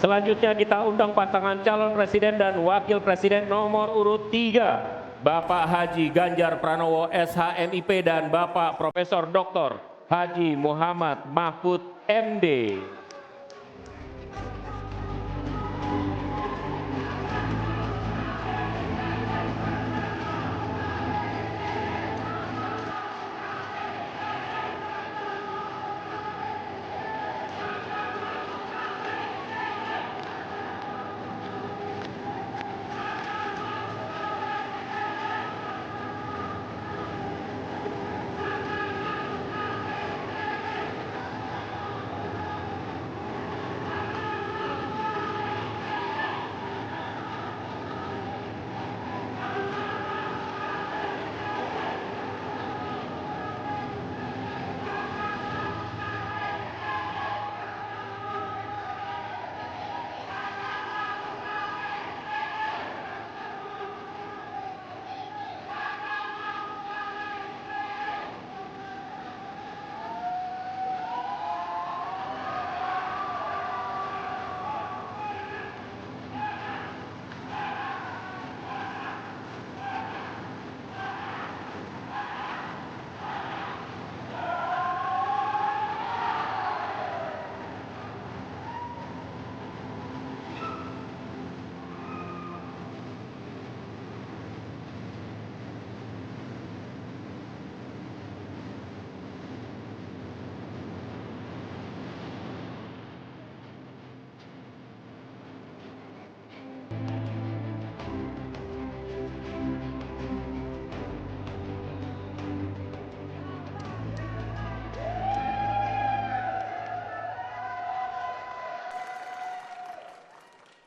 Selanjutnya kita undang pasangan calon presiden dan wakil presiden nomor urut 3, Bapak Haji Ganjar Pranowo SHMIP dan Bapak Profesor Dr. Haji Muhammad Mahfud MD.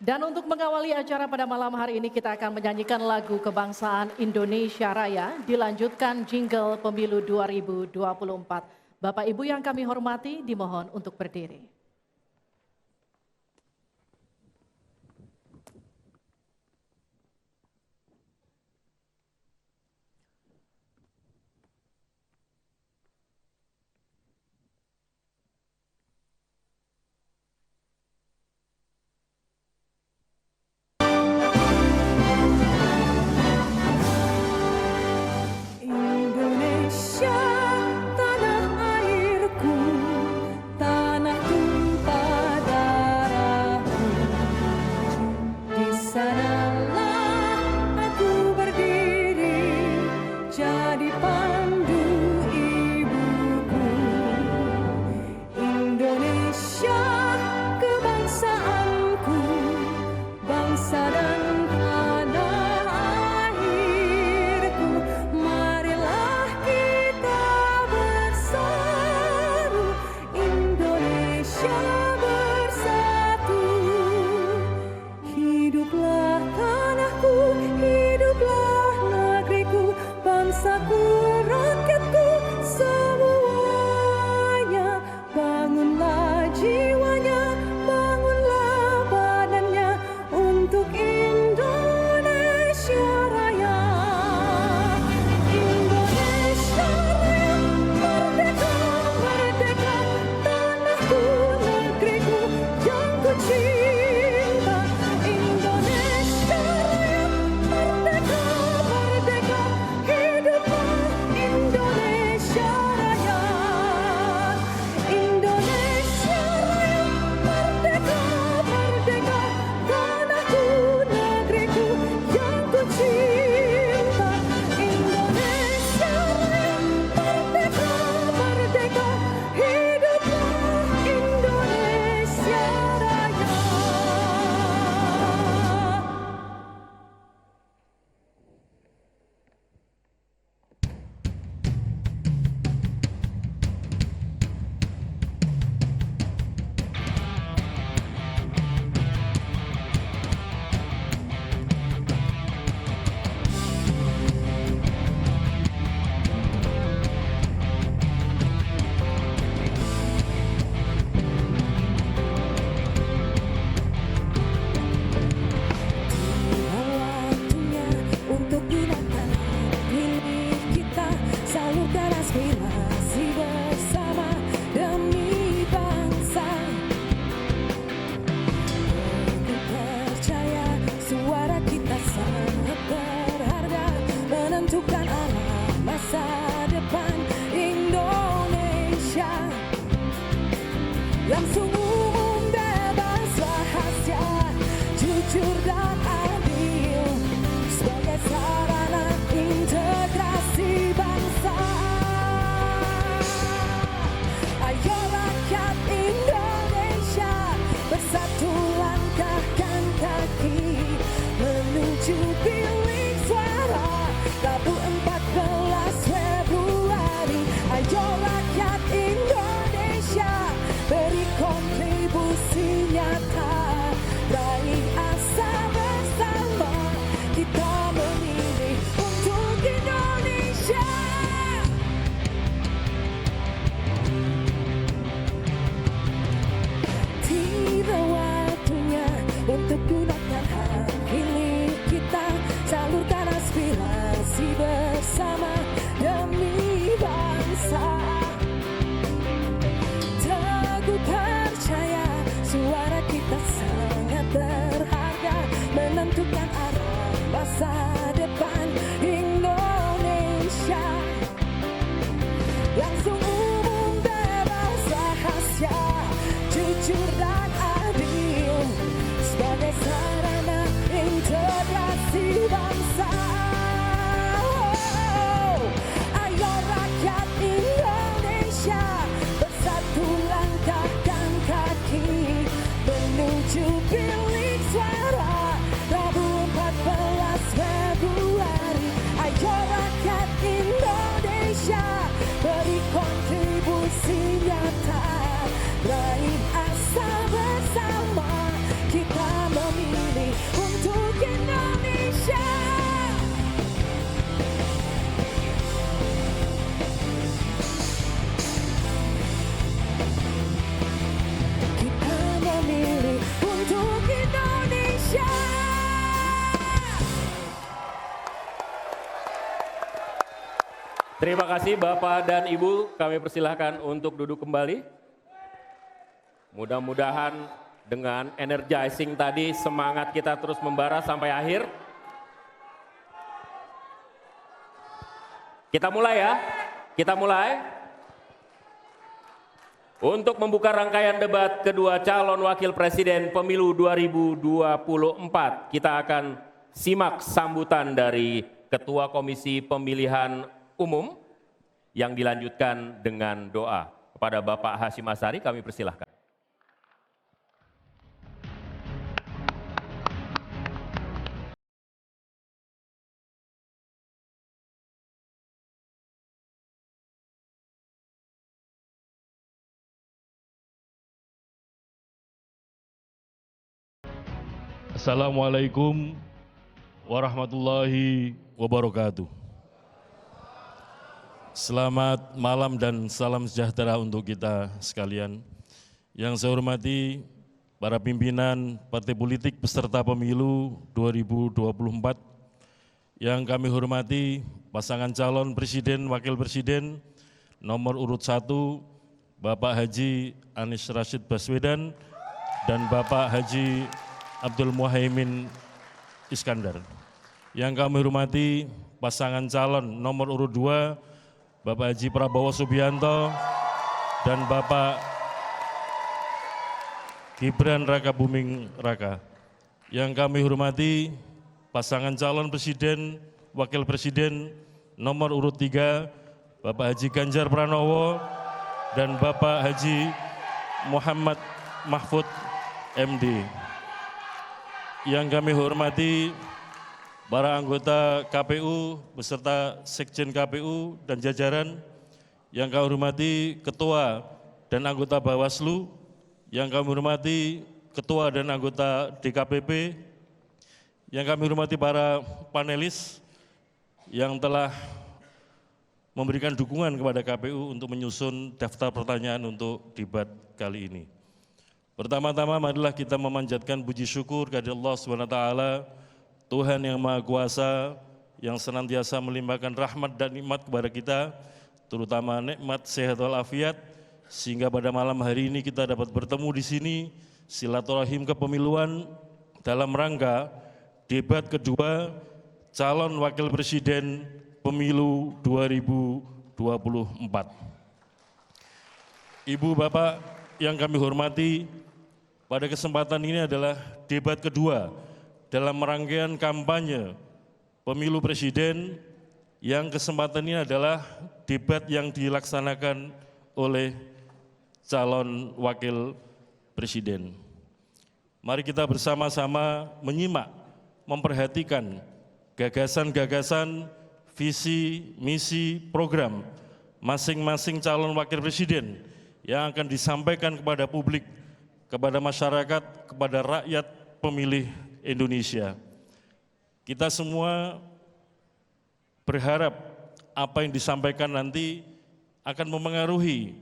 Dan untuk mengawali acara pada malam hari ini kita akan menyanyikan lagu kebangsaan Indonesia Raya, dilanjutkan jingle pemilu 2024. Bapak Ibu yang kami hormati dimohon untuk berdiri. Indonesia, tanah airku, tanah tumpah menentukan arah masa depan Indonesia. Langsung umum, bebas, rahasia, jujur dan adil sebagai sarana integrasi bangsa. Ayo rakyat Indonesia bersatu langkahkan kaki menuju bilik suara Rabu 14 Februari. Ayo rakyat Indonesia beri kontribusi nyata, raih asa bersama, kita memilih untuk Indonesia. Kita memilih untuk Indonesia. Terima kasih Bapak dan Ibu, kami persilahkan untuk duduk kembali. Mudah-mudahan dengan energizing tadi semangat kita terus membara sampai akhir. Kita mulai ya, kita mulai. Untuk membuka rangkaian debat kedua calon wakil presiden pemilu 2024, kita akan simak sambutan dari Ketua Komisi Pemilihan Umum yang dilanjutkan dengan doa. Kepada Bapak Hasyim Asyari kami persilahkan. Assalamualaikum warahmatullahi wabarakatuh. Selamat malam dan salam sejahtera untuk kita sekalian. Yang saya hormati para pimpinan partai politik peserta pemilu 2024. Yang kami hormati pasangan calon presiden wakil presiden nomor urut 1 Bapak Haji Anies Rashid Baswedan dan Bapak Haji Abdul Muhaimin Iskandar. Yang kami hormati pasangan calon nomor urut 2 Bapak Haji Prabowo Subianto dan Bapak Gibran Raka Buming Raka. Yang kami hormati pasangan calon presiden wakil presiden nomor urut 3 Bapak Haji Ganjar Pranowo dan Bapak Haji Muhammad Mahfud MD. Yang kami hormati para anggota KPU beserta Sekjen KPU dan jajaran, yang kami hormati Ketua dan anggota Bawaslu, yang kami hormati Ketua dan anggota DKPP, yang kami hormati para panelis yang telah memberikan dukungan kepada KPU untuk menyusun daftar pertanyaan untuk debat kali ini. Pertama-tama marilah kita memanjatkan puji syukur kepada Allah SWT, Tuhan yang Maha Kuasa, yang senantiasa melimpahkan rahmat dan nikmat kepada kita, terutama nikmat sehat walafiat, sehingga pada malam hari ini kita dapat bertemu di sini, silaturahim kepemiluan dalam rangka debat kedua calon wakil presiden pemilu 2024. Ibu Bapak yang kami hormati, pada kesempatan ini adalah debat kedua dalam rangkaian kampanye pemilu presiden, yang kesempatan ini adalah debat yang dilaksanakan oleh calon wakil presiden. Mari kita bersama-sama menyimak, memperhatikan gagasan-gagasan, visi, misi, program masing-masing calon wakil presiden yang akan disampaikan kepada publik, kepada masyarakat, kepada rakyat pemilih Indonesia. Kita semua berharap apa yang disampaikan nanti akan memengaruhi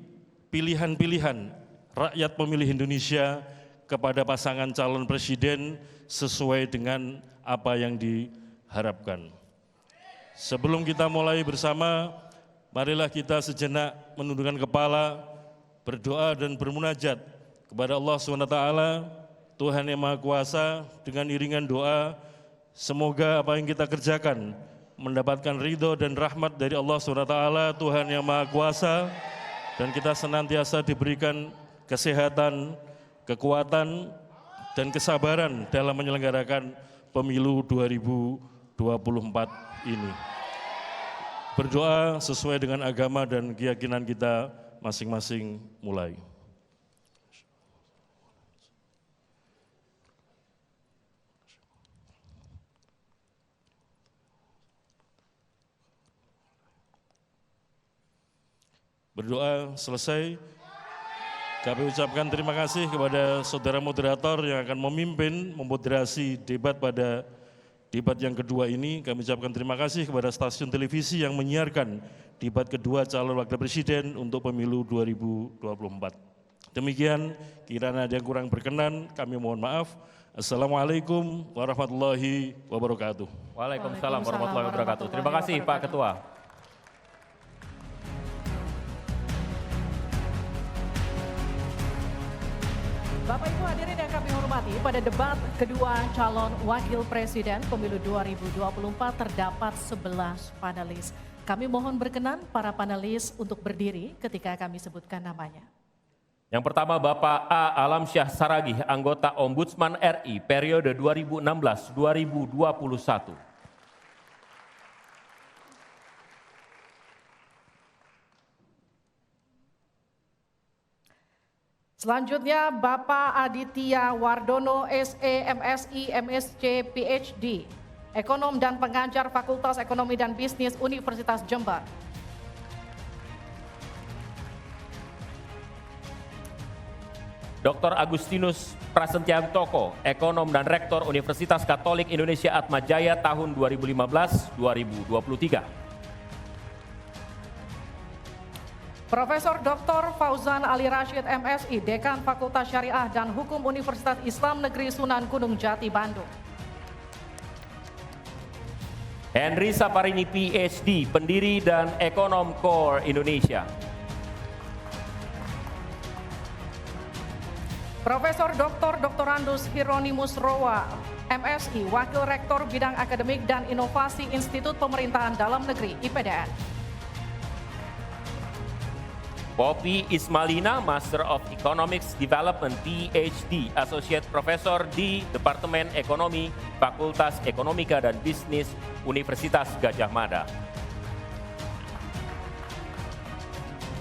pilihan-pilihan rakyat pemilih Indonesia kepada pasangan calon presiden sesuai dengan apa yang diharapkan. Sebelum kita mulai bersama, marilah kita sejenak menundukkan kepala, berdoa dan bermunajat kepada Allah SWT, Tuhan yang Maha Kuasa. Dengan iringan doa, Semoga apa yang kita kerjakan mendapatkan ridho dan rahmat dari Allah SWT, Tuhan yang Maha Kuasa, dan kita senantiasa diberikan kesehatan, kekuatan, dan kesabaran dalam menyelenggarakan pemilu 2024 ini. Berdoa sesuai dengan agama dan keyakinan kita masing-masing mulai. Berdoa selesai, kami ucapkan terima kasih kepada saudara moderator yang akan memimpin memoderasi debat pada debat yang kedua ini. Kami ucapkan terima kasih kepada stasiun televisi yang menyiarkan debat kedua calon wakil presiden untuk pemilu 2024. Demikian, kiranya ada yang kurang berkenan, kami mohon maaf. Assalamualaikum warahmatullahi wabarakatuh. Waalaikumsalam warahmatullahi wabarakatuh. Terima kasih Pak Ketua. Bapak Ibu hadirin yang kami hormati, pada debat kedua calon wakil presiden pemilu 2024 terdapat 11 panelis. Kami mohon berkenan para panelis untuk berdiri ketika kami sebutkan namanya. Yang pertama Bapak A. Alamsyah Saragih, anggota Ombudsman RI periode 2016-2021. Selanjutnya Bapak Aditya Wardono SE MSI MSc PhD, Ekonom dan Pengajar Fakultas Ekonomi dan Bisnis Universitas Jember. Dr. Agustinus Prasetyanto, Ekonom dan Rektor Universitas Katolik Indonesia Atmajaya tahun 2015-2023. Profesor Dr. Fauzan Ali Rashid MSI, Dekan Fakultas Syariah dan Hukum Universitas Islam Negeri Sunan Gunung Jati, Bandung. Henry Saparini PhD, pendiri dan ekonom Core Indonesia. Profesor Dr. Dr. Hieronymus Rowa, MSI, Wakil Rektor Bidang Akademik dan Inovasi Institut Pemerintahan Dalam Negeri, IPDN. Poppy Ismalina, Master of Economics Development, PhD, Associate Professor di Departemen Ekonomi, Fakultas Ekonomika dan Bisnis, Universitas Gadjah Mada.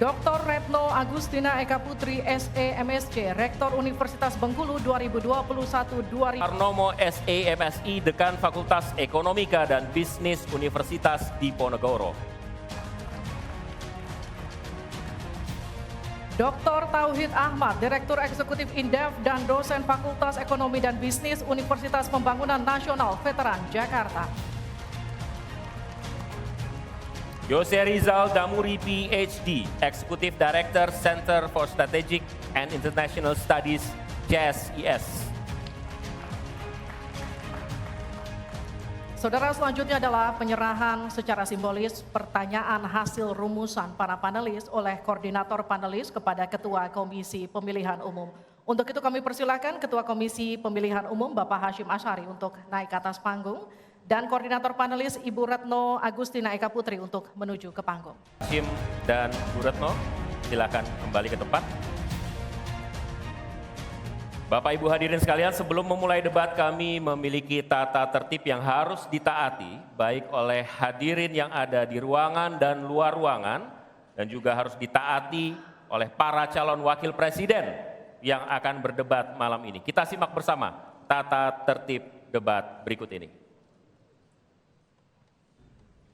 Dr. Retno Agustina Eka Putri, SE MSc, Rektor Universitas Bengkulu 2021-2022. Arnomo SE MSI, Dekan Fakultas Ekonomika dan Bisnis Universitas Diponegoro. Dr. Tauhid Ahmad, Direktur Eksekutif Indef dan dosen Fakultas Ekonomi dan Bisnis Universitas Pembangunan Nasional Veteran Jakarta. Jose Rizal Damuri PhD, Executive Director Center for Strategic and International Studies, CSIS. Saudara, selanjutnya adalah penyerahan secara simbolis pertanyaan hasil rumusan para panelis oleh koordinator panelis kepada Ketua Komisi Pemilihan Umum. Untuk itu kami persilakan Ketua Komisi Pemilihan Umum Bapak Hashim Asyari untuk naik ke atas panggung dan koordinator panelis Ibu Retno Agustina Eka Putri untuk menuju ke panggung. Hashim dan Bu Retno, silakan kembali ke tempat. Bapak Ibu hadirin sekalian, sebelum memulai debat kami memiliki tata tertib yang harus ditaati baik oleh hadirin yang ada di ruangan dan luar ruangan dan juga harus ditaati oleh para calon wakil presiden yang akan berdebat malam ini. Kita simak bersama tata tertib debat berikut ini.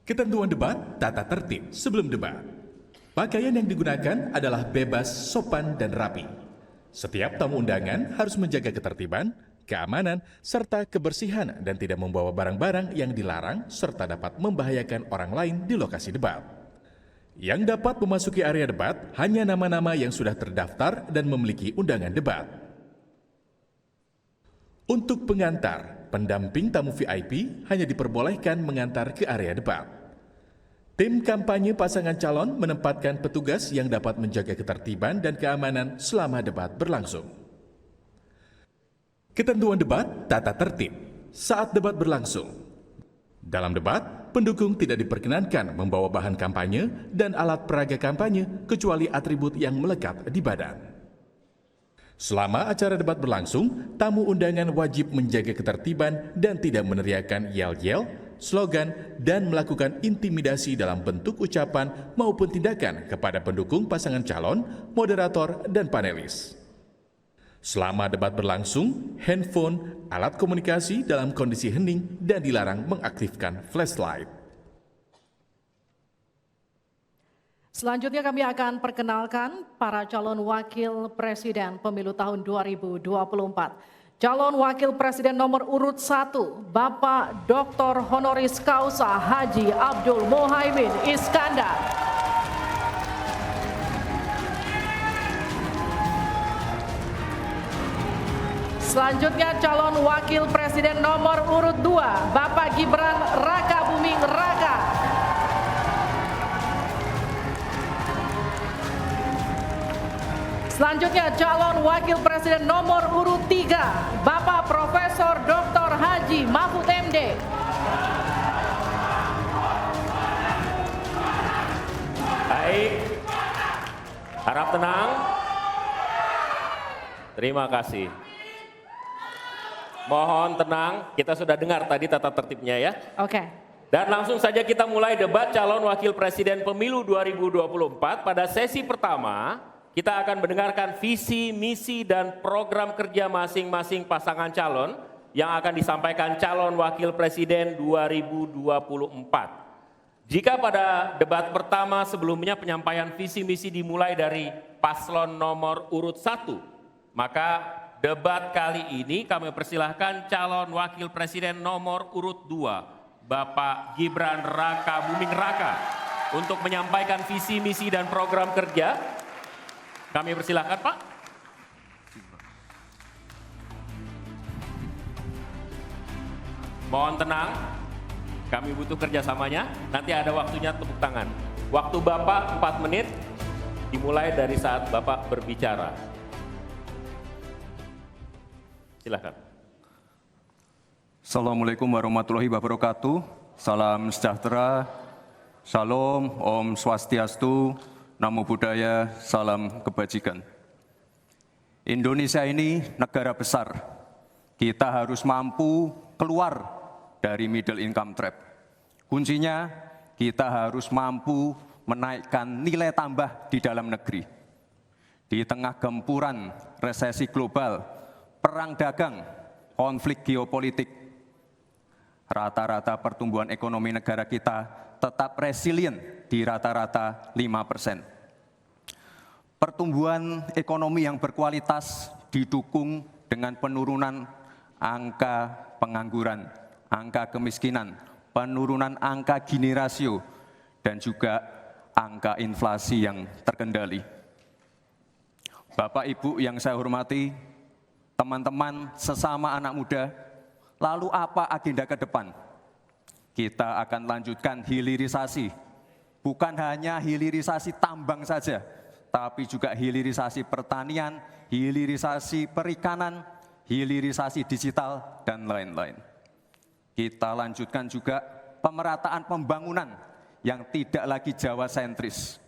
Ketentuan debat, tata tertib sebelum debat. Pakaian yang digunakan adalah bebas, sopan, dan rapi. Setiap tamu undangan harus menjaga ketertiban, keamanan, serta kebersihan dan tidak membawa barang-barang yang dilarang serta dapat membahayakan orang lain di lokasi debat. Yang dapat memasuki area debat hanya nama-nama yang sudah terdaftar dan memiliki undangan debat. Untuk pengantar, pendamping tamu VIP hanya diperbolehkan mengantar ke area debat. Tim kampanye pasangan calon menempatkan petugas yang dapat menjaga ketertiban dan keamanan selama debat berlangsung. Ketentuan debat, tata tertib. saat debat berlangsung. Dalam debat, pendukung tidak diperkenankan membawa bahan kampanye dan alat peraga kampanye kecuali atribut yang melekat di badan. Selama acara debat berlangsung, tamu undangan wajib menjaga ketertiban dan tidak meneriakkan yel-yel, slogan, dan melakukan intimidasi dalam bentuk ucapan maupun tindakan kepada pendukung pasangan calon, moderator, dan panelis. Selama debat berlangsung, handphone, alat komunikasi dalam kondisi hening dan dilarang mengaktifkan flashlight. Selanjutnya kami akan perkenalkan para calon wakil presiden pemilu tahun 2024. Calon wakil presiden nomor urut 1, Bapak Dr. Honoris Causa Haji Abdul Muhaimin Iskandar. Selanjutnya calon wakil presiden nomor urut 2, Bapak Gibran Raka Buming Raka. Selanjutnya calon wakil presiden nomor urut 3, Bapak Profesor Dr. Haji Mahfud MD. Baik, harap tenang. Terima kasih. Mohon tenang, kita sudah dengar tadi tata tertibnya ya. Oke. Dan langsung saja kita mulai debat calon wakil presiden pemilu 2024. Pada sesi pertama, kita akan mendengarkan visi, misi, dan program kerja masing-masing pasangan calon yang akan disampaikan calon wakil presiden 2024. Jika pada debat pertama sebelumnya penyampaian visi misi dimulai dari paslon nomor urut 1, maka debat kali ini kami persilahkan calon wakil presiden nomor urut 2, Bapak Gibran Raka Buming Raka, untuk menyampaikan visi, misi, dan program kerja. Kami persilahkan, Pak. Mohon tenang, kami butuh kerjasamanya. Nanti ada waktunya tepuk tangan. Waktu Bapak 4 menit, dimulai dari saat Bapak berbicara. Silakan. Assalamualaikum warahmatullahi wabarakatuh. Salam sejahtera, Shalom, Om Swastiastu, Namo Buddhaya, salam kebajikan. Indonesia ini negara besar. Kita harus mampu keluar dari middle income trap. Kuncinya kita harus mampu menaikkan nilai tambah di dalam negeri. Di tengah gempuran resesi global, perang dagang, konflik geopolitik, rata-rata pertumbuhan ekonomi negara kita tetap resilient di rata-rata 5%. Pertumbuhan ekonomi yang berkualitas didukung dengan penurunan angka pengangguran, angka kemiskinan, penurunan angka Gini rasio, dan juga angka inflasi yang terkendali. Bapak Ibu yang saya hormati, teman-teman sesama anak muda, lalu apa agenda ke depan? Kita akan lanjutkan hilirisasi, bukan hanya hilirisasi tambang saja, tapi juga hilirisasi pertanian, hilirisasi perikanan, hilirisasi digital, dan lain-lain. Kita lanjutkan juga pemerataan pembangunan yang tidak lagi Jawa sentris.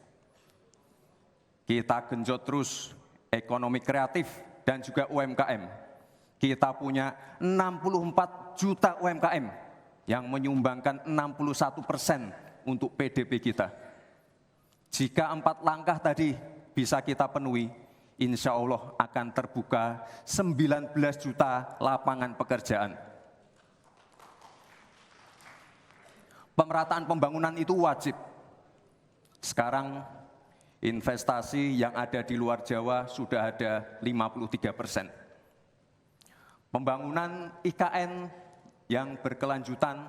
Kita genjot terus ekonomi kreatif dan juga UMKM. Kita punya 64 juta UMKM yang menyumbangkan 61% untuk PDB kita. Jika 4 langkah tadi bisa kita penuhi, insya Allah akan terbuka 19 juta lapangan pekerjaan. Pemerataan pembangunan itu wajib. Sekarang investasi yang ada di luar Jawa sudah ada 53%. Pembangunan IKN yang berkelanjutan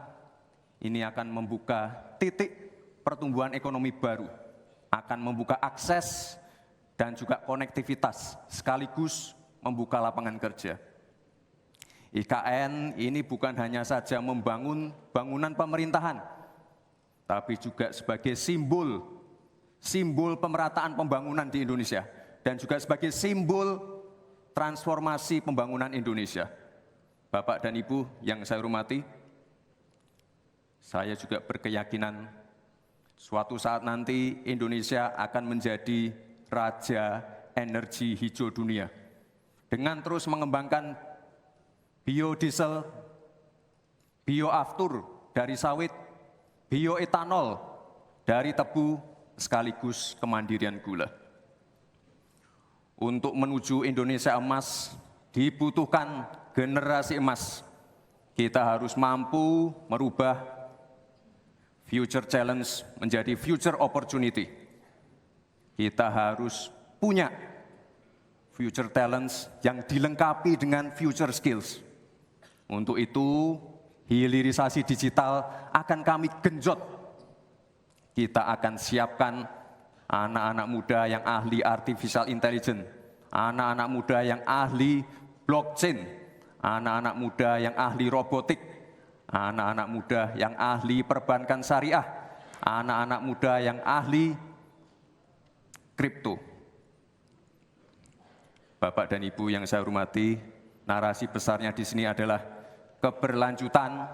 ini akan membuka titik pertumbuhan ekonomi baru, akan membuka akses dan juga konektivitas, sekaligus membuka lapangan kerja. IKN ini bukan hanya saja membangun bangunan pemerintahan, tapi juga sebagai simbol pemerataan pembangunan di Indonesia, dan juga sebagai simbol transformasi pembangunan Indonesia. Bapak dan Ibu yang saya hormati, saya juga berkeyakinan suatu saat nanti Indonesia akan menjadi raja energi hijau dunia dengan terus mengembangkan biodiesel, bioaftur dari sawit, bioetanol dari tebu, sekaligus kemandirian gula. Untuk menuju Indonesia emas dibutuhkan generasi emas. Kita harus mampu merubah future challenge menjadi future opportunity. Kita harus punya future talents yang dilengkapi dengan future skills. Untuk itu, hilirisasi digital akan kami genjot. Kita akan siapkan anak-anak muda yang ahli artificial intelligence, anak-anak muda yang ahli blockchain, anak-anak muda yang ahli robotik, anak-anak muda yang ahli perbankan syariah, anak-anak muda yang ahli kripto. Bapak dan Ibu yang saya hormati, narasi besarnya di sini adalah keberlanjutan,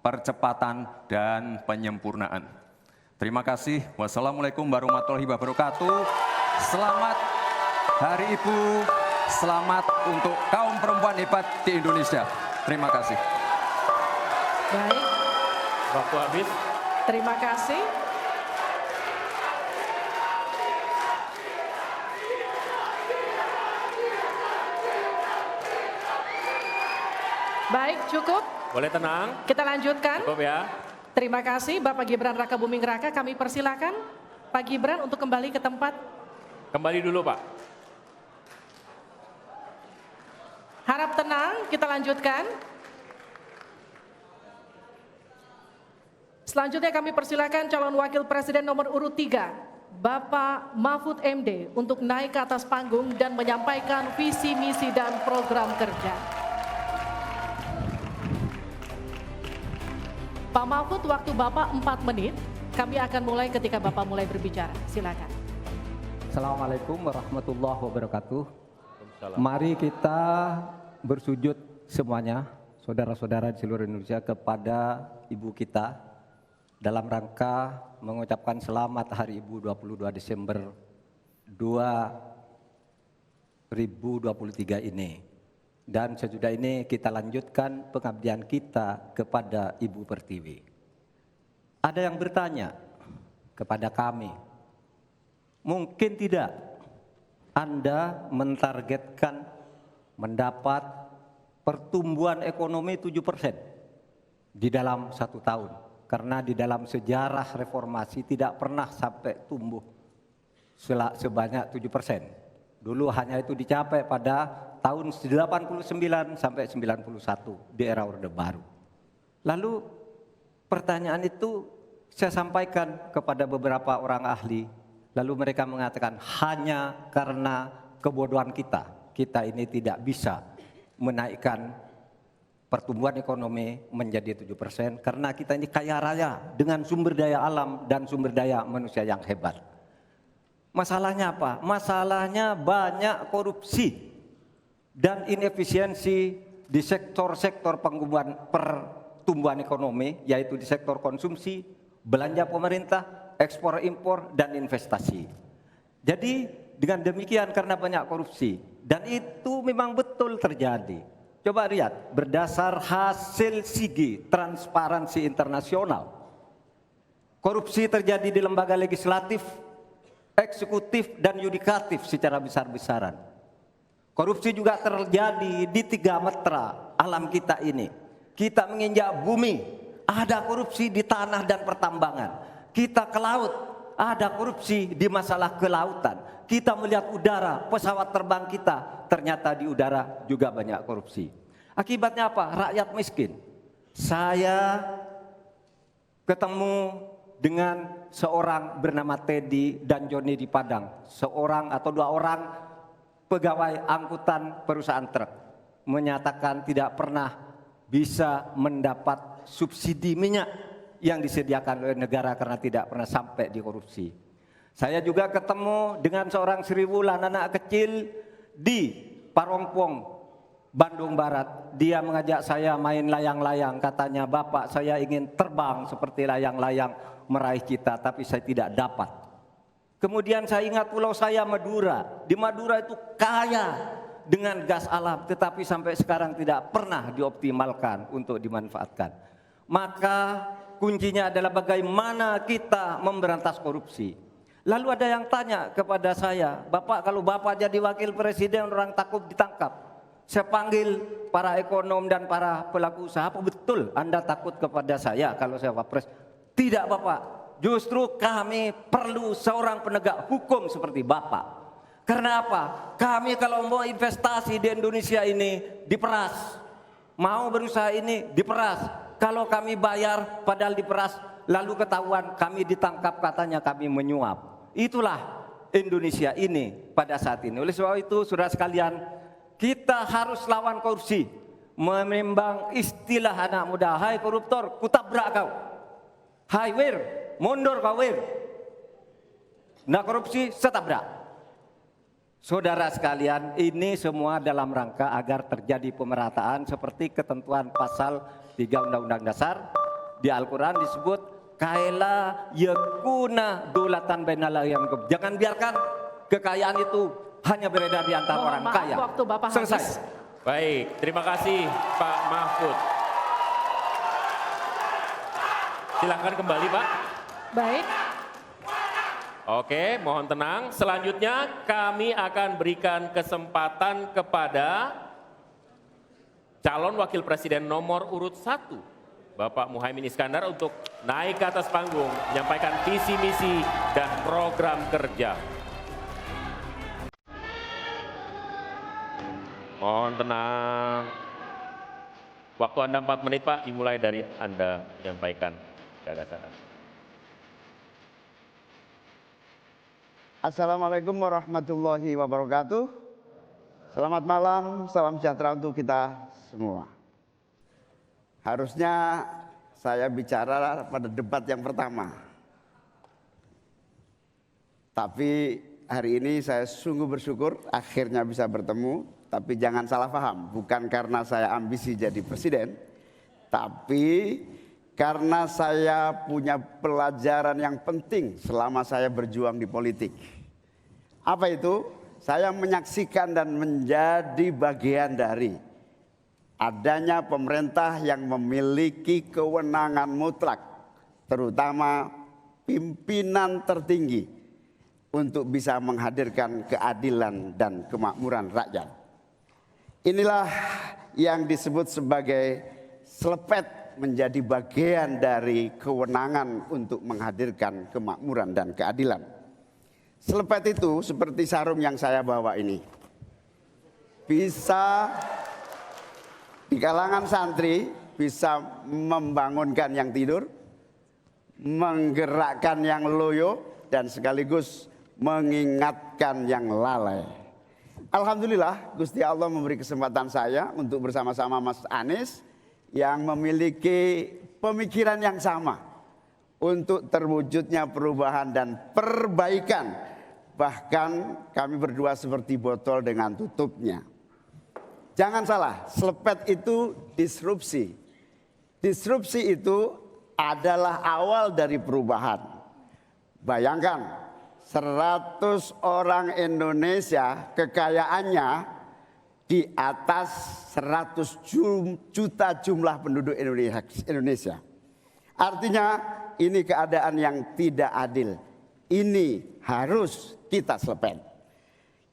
percepatan, dan penyempurnaan. Terima kasih. Wassalamualaikum warahmatullahi wabarakatuh. Selamat Hari Ibu, selamat untuk kaum perempuan hebat di Indonesia. Terima kasih. Baik, Waktu habis. terima kasih. Baik, cukup. Boleh tenang. Kita lanjutkan. Cukup ya. Terima kasih Bapak Gibran Raka Buming Raka. Kami persilakan Pak Gibran untuk kembali ke tempat. Kembali dulu Pak. Harap tenang, kita lanjutkan. Selanjutnya kami persilakan calon wakil presiden nomor urut 3, Bapak Mahfud MD untuk naik ke atas panggung dan menyampaikan visi, misi, dan program kerja. Pak Mahfud, waktu Bapak 4 menit, kami akan mulai ketika Bapak mulai berbicara. Silakan. Assalamualaikum warahmatullahi wabarakatuh. Mari kita bersujud semuanya, saudara-saudara di seluruh Indonesia, kepada Ibu kita dalam rangka mengucapkan selamat Hari Ibu 22 Desember 2023 ini. Dan sesudah ini kita lanjutkan pengabdian kita kepada Ibu Pertiwi. Ada yang bertanya kepada kami, mungkin tidak Anda mentargetkan mendapat pertumbuhan ekonomi 7% di dalam 1 tahun. Karena di dalam sejarah reformasi tidak pernah sampai tumbuh sebanyak 7%. Dulu hanya itu dicapai pada tahun 89 sampai 91 di era Orde Baru. Lalu pertanyaan itu saya sampaikan kepada beberapa orang ahli. Lalu mereka mengatakan hanya karena kebodohan kita ini tidak bisa menaikkan pertumbuhan ekonomi menjadi 7% karena kita ini kaya raya dengan sumber daya alam dan sumber daya manusia yang hebat. Masalahnya apa? Masalahnya banyak korupsi dan inefisiensi di sektor-sektor pertumbuhan ekonomi, yaitu di sektor konsumsi, belanja pemerintah, ekspor impor, dan investasi. Jadi dengan demikian karena banyak korupsi, dan itu memang betul terjadi. Coba lihat, berdasar hasil SIGI, Transparansi Internasional, korupsi terjadi di lembaga legislatif, eksekutif, dan yudikatif secara besar-besaran. Korupsi juga terjadi di 3 metra alam kita ini. Kita menginjak bumi, ada korupsi di tanah dan pertambangan. Kita ke laut, ada korupsi di masalah kelautan. Kita melihat udara, pesawat terbang kita, ternyata di udara juga banyak korupsi. Akibatnya apa? Rakyat miskin. Saya ketemu dengan seorang bernama Teddy dan Joni di Padang. Seorang atau 2 orang pegawai angkutan perusahaan truk menyatakan tidak pernah bisa mendapat subsidi minyak yang disediakan oleh negara karena tidak pernah sampai di korupsi. Saya juga ketemu dengan seorang Sri Wulan, anak kecil di Parongpong, Bandung Barat. Dia mengajak saya main layang-layang. Katanya, Bapak, saya ingin terbang seperti layang-layang meraih cita, tapi saya tidak dapat. Kemudian saya ingat pulau saya Madura. Di Madura itu kaya dengan gas alam, tetapi sampai sekarang tidak pernah dioptimalkan untuk dimanfaatkan. Maka kuncinya adalah bagaimana kita memberantas korupsi. Lalu ada yang tanya kepada saya, Bapak, kalau Bapak jadi wakil presiden orang takut ditangkap. Saya panggil para ekonom dan para pelaku usaha, apa betul Anda takut kepada saya kalau saya wapres? Tidak, Bapak, justru kami perlu seorang penegak hukum seperti Bapak. Karena apa? Kami kalau mau investasi di Indonesia ini diperas, mau berusaha ini diperas. Kalau kami bayar padahal diperas, lalu ketahuan kami ditangkap katanya kami menyuap. Itulah Indonesia ini pada saat ini. Oleh sebab itu, saudara sekalian, kita harus lawan korupsi. Menimbang istilah anak muda, hai koruptor, kutabrak kau. Hai wir, mundur kau wir. Nah korupsi, setabrak. Saudara sekalian, ini semua dalam rangka agar terjadi pemerataan seperti ketentuan pasal 3 Undang-Undang Dasar. Di Al-Quran disebut, kaila yakuna dolatan bainal yang. Jangan biarkan kekayaan itu hanya beredar di antara orang Maaf, kaya. waktu Bapak Selesai. habis. Baik, terima kasih Pak Mahfud. Silakan kembali Pak. Baik, Oke, mohon tenang. Selanjutnya kami akan berikan kesempatan kepada calon wakil presiden nomor urut 1, Bapak Muhaimin Iskandar, untuk naik ke atas panggung, menyampaikan visi misi dan program kerja. Mohon tenang. Waktu Anda 4 menit Pak, dimulai dari Anda menyampaikan gagasan. Assalamualaikum warahmatullahi wabarakatuh. Selamat malam, salam sejahtera untuk kita semua. Harusnya saya bicara pada debat yang pertama. Tapi hari ini saya sungguh bersyukur akhirnya bisa bertemu. Tapi jangan salah paham, bukan karena saya ambisi jadi presiden, tapi karena saya punya pelajaran yang penting selama saya berjuang di politik. Apa itu? Saya menyaksikan dan menjadi bagian dari adanya pemerintah yang memiliki kewenangan mutlak, terutama pimpinan tertinggi, untuk bisa menghadirkan keadilan dan kemakmuran rakyat. Inilah yang disebut sebagai selepet, menjadi bagian dari kewenangan untuk menghadirkan kemakmuran dan keadilan. Selepet itu seperti sarung yang saya bawa ini. Bisa di kalangan santri, bisa membangunkan yang tidur, menggerakkan yang loyo, dan sekaligus mengingatkan yang lalai. Alhamdulillah, Gusti Allah memberi kesempatan saya untuk bersama-sama Mas Anies yang memiliki pemikiran yang sama untuk terwujudnya perubahan dan perbaikan. Bahkan kami berdua seperti botol dengan tutupnya. Jangan salah, selepet itu disrupsi. Disrupsi itu adalah awal dari perubahan. Bayangkan, 100 orang Indonesia kekayaannya di atas 100 juta jumlah penduduk Indonesia. Artinya ini keadaan yang tidak adil. Ini harus kita selepet.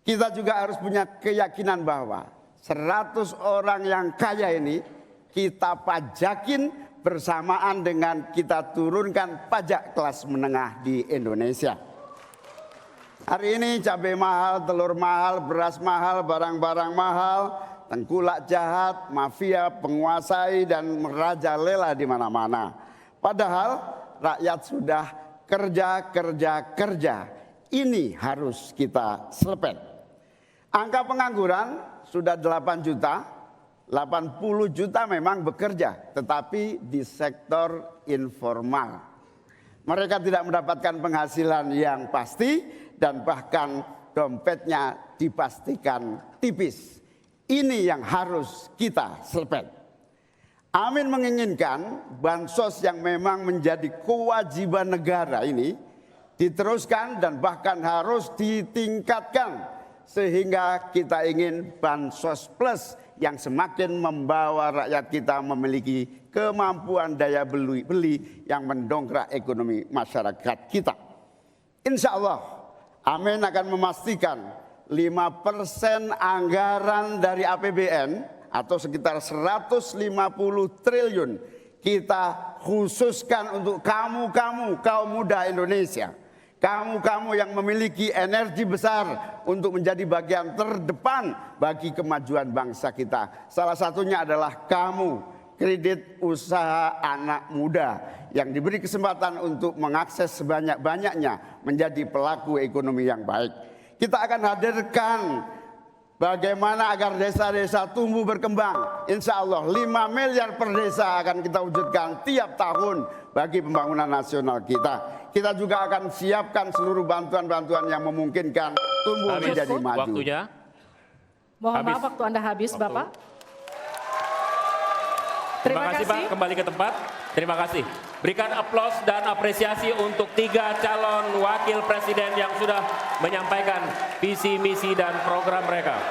Kita juga harus punya keyakinan bahwa 100 orang yang kaya ini kita pajakin bersamaan dengan kita turunkan pajak kelas menengah di Indonesia. Hari ini cabai mahal, telur mahal, beras mahal, barang-barang mahal, tengkulak jahat, mafia, penguasai dan merajalela di mana-mana. Padahal rakyat sudah kerja. Ini harus kita selepet. Angka pengangguran sudah 8 juta, 80 juta memang bekerja, tetapi di sektor informal. Mereka tidak mendapatkan penghasilan yang pasti dan bahkan dompetnya dipastikan tipis. Ini yang harus kita selepet. Amin menginginkan bansos yang memang menjadi kewajiban negara ini diteruskan dan bahkan harus ditingkatkan, sehingga kita ingin bansos plus yang semakin membawa rakyat kita memiliki kemampuan daya beli yang mendongkrak ekonomi masyarakat kita. Insya Allah, Amin akan memastikan 5% anggaran dari APBN atau sekitar 150 triliun kita khususkan untuk kamu kaum muda Indonesia. Kamu yang memiliki energi besar untuk menjadi bagian terdepan bagi kemajuan bangsa kita. Salah satunya adalah kamu, kredit usaha anak muda yang diberi kesempatan untuk mengakses sebanyak-banyaknya menjadi pelaku ekonomi yang baik. Kita akan hadirkan bagaimana agar desa-desa tumbuh berkembang. Insya Allah 5 miliar per desa akan kita wujudkan tiap tahun bagi pembangunan nasional kita. Kita juga akan siapkan seluruh bantuan-bantuan yang memungkinkan tumbuh menjadi maju. Waktunya. Mohon maaf, waktu Anda habis, Bapak. Terima kasih Pak, kembali ke tempat. Terima kasih. Berikan aplaus dan apresiasi untuk 3 calon wakil presiden yang sudah menyampaikan visi, misi, dan program mereka.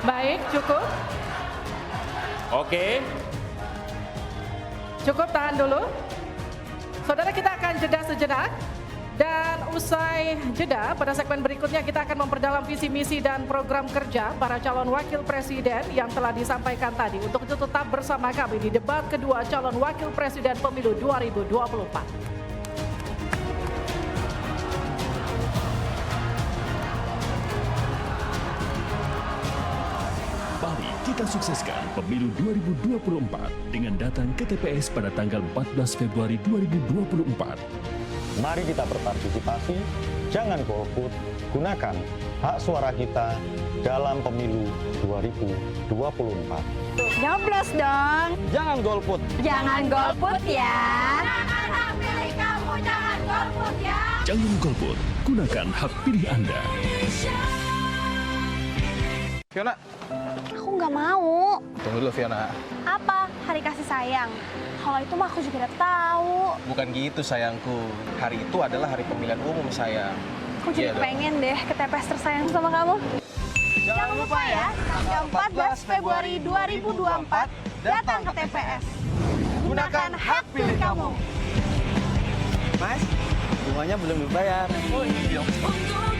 Baik, cukup. Oke. Cukup, tahan dulu. Saudara, kita akan jeda sejenak. Dan usai jeda, pada segmen berikutnya kita akan memperdalam visi misi dan program kerja para calon wakil presiden yang telah disampaikan tadi. Untuk itu tetap bersama kami di debat kedua calon wakil presiden pemilu 2024. Mari kita sukseskan pemilu 2024 dengan datang ke TPS pada tanggal 14 Februari 2024. Mari kita berpartisipasi, jangan golput, gunakan hak suara kita dalam pemilu 2024. Nyoblos dong. Jangan golput. Jangan golput ya. Gunakan hak pilih kamu, jangan golput ya. Jangan golput, gunakan hak pilih Anda. Fiona, Aku nggak mau. tunggu dulu Fiona. Apa? Hari kasih sayang. Kalau itu mah aku juga udah tahu. Bukan gitu sayangku. Hari itu adalah hari pemilihan umum sayang. Aku jadi pengen deh ke TPS tersayang sama kamu. Jangan lupa ya, tanggal 14 Februari 2024 datang ke TPS. Gunakan hak pilih kamu. Mas, bunganya belum dibayar. Oh iya. Untuk